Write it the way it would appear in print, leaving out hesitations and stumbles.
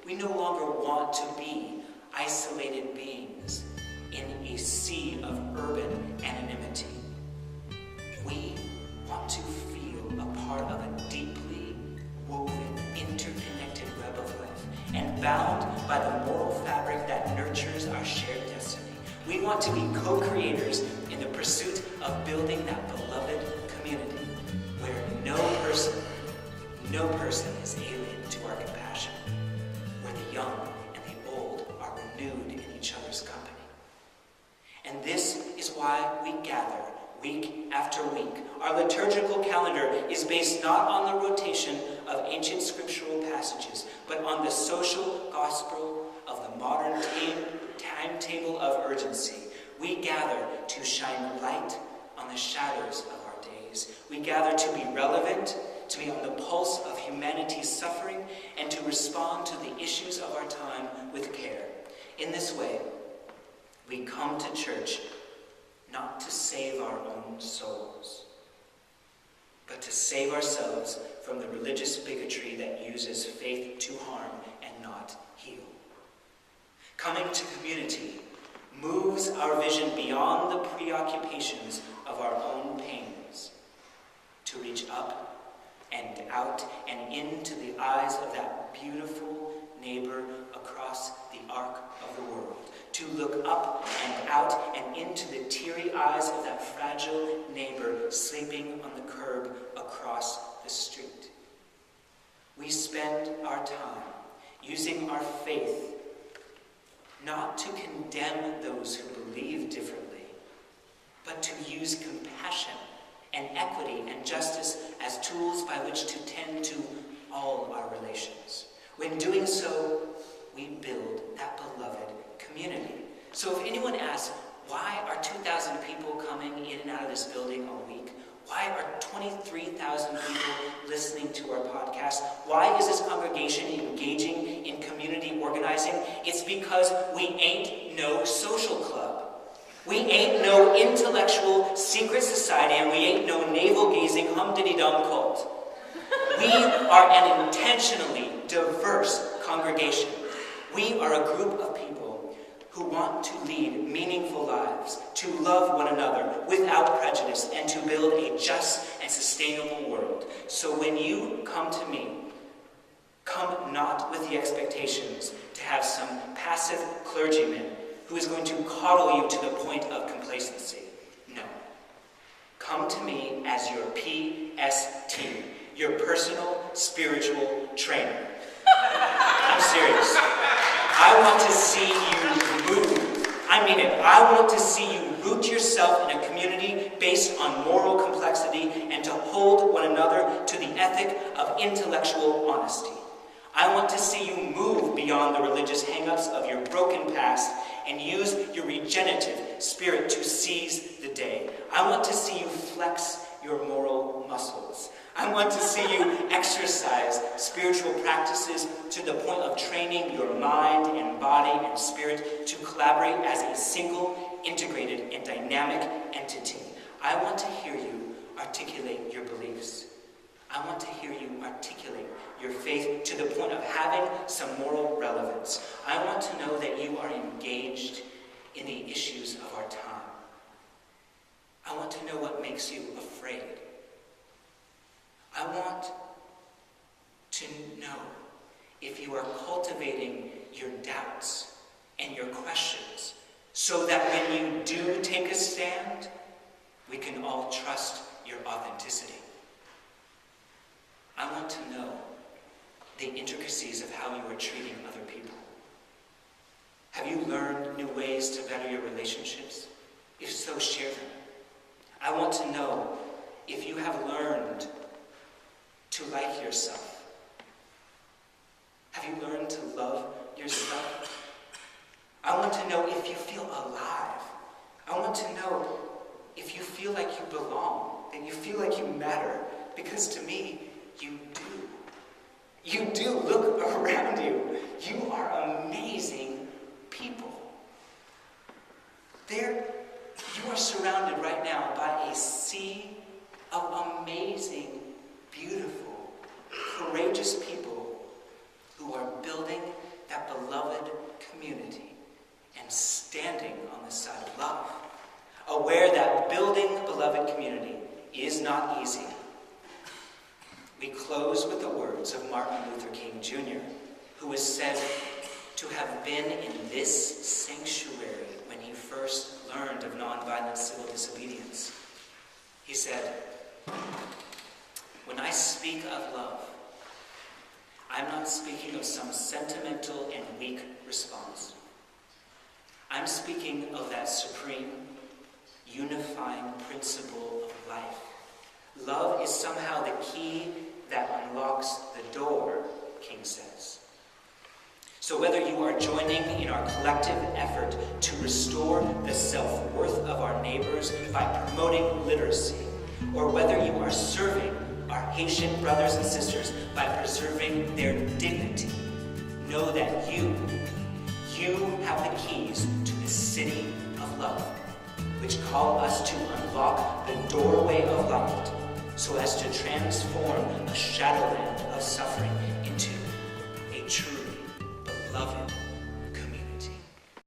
We no longer want to be isolated beings in a sea of urban anonymity. We want to feel a part of a deeply woven, interconnected web of life and bound by the moral fabric that nurtures our shared destiny. We want to be co-creators in the pursuit of building that beloved community where no person is alien to our compassion, where the young and the old are renewed in each other's company. And this is why we gather week after week. Our liturgical calendar is based not on the rotation of ancient scriptural passages, but on the social gospel of the modern timetable of urgency. We gather to shine light on the shadows of our days. We gather to be relevant, to be on the pulse of humanity's suffering, and to respond to the issues of our time with care. In this way, we come to church not to save our own souls, but to save ourselves from the religious bigotry that uses faith to harm and not heal. Coming to community moves our vision beyond the preoccupations of our own pains to reach up and out and into the eyes of that beautiful neighbor across the arc of the world, to look up and out and into the teary eyes of that fragile neighbor sleeping on the curb across the street. We spend our time using our faith not to condemn those who believe differently, but to use compassion and equity and justice as tools by which to tend to all our relations. When doing so, we build that beloved community. So if anyone asks, why are 2,000 people coming in and out of this building a week? Why are 23,000 people listening to our podcast? Why is this congregation engaging in community organizing? It's because we ain't no social club. We ain't no intellectual secret society, and we ain't no navel-gazing hum-didy-dum cult. We are an intentionally diverse congregation. We are a group of people who want to lead meaningful lives, to love one another without prejudice, and to build a just and sustainable world. So when you come to me, come not with the expectations to have some passive clergyman who is going to coddle you to the point of complacency. No. Come to me as your PST, your personal spiritual trainer. I'm serious. I want to see you move. I mean it. I want to see you root yourself in a community based on moral complexity and to hold one another to the ethic of intellectual honesty. I want to see you move beyond the religious hang-ups of your broken past and use your regenerative spirit to seize the day. I want to see you flex your moral muscles. I want to see you exercise spiritual practices to the point of training your mind and body and spirit to collaborate as a single, integrated, and dynamic entity. I want to hear you articulate your beliefs. I want to hear you articulate your faith to the point of having some moral relevance. I want to know that you are engaged in the issues of our time. I want to know what makes you afraid. I want to know if you are cultivating your doubts and your questions so that when you do take a stand, we can all trust your authenticity. I want to know the intricacies of how you are treating other people. Have you learned new ways to better your relationships? If so, share them. I want to know if you have learned to like yourself. Have you learned to love yourself? I want to know if you feel alive. I want to know if you feel like you belong, that you feel like you matter, because to me, you do. You do. Look around you. You are amazing people. You are surrounded right now by a sea of amazing, beautiful, courageous people who are building not easy. We close with the words of Martin Luther King Jr., who is said to have been in this sanctuary when he first learned of nonviolent civil disobedience. He said, "When I speak of love, I'm not speaking of some sentimental and weak response. I'm speaking of that supreme, unifying principle of life. Love is somehow the key that unlocks the door," King says. So whether you are joining in our collective effort to restore the self-worth of our neighbors by promoting literacy, or whether you are serving our Haitian brothers and sisters by preserving their dignity, know that you have the keys to the city of love, which call us to unlock the doorway of light so as to transform a shadowland of suffering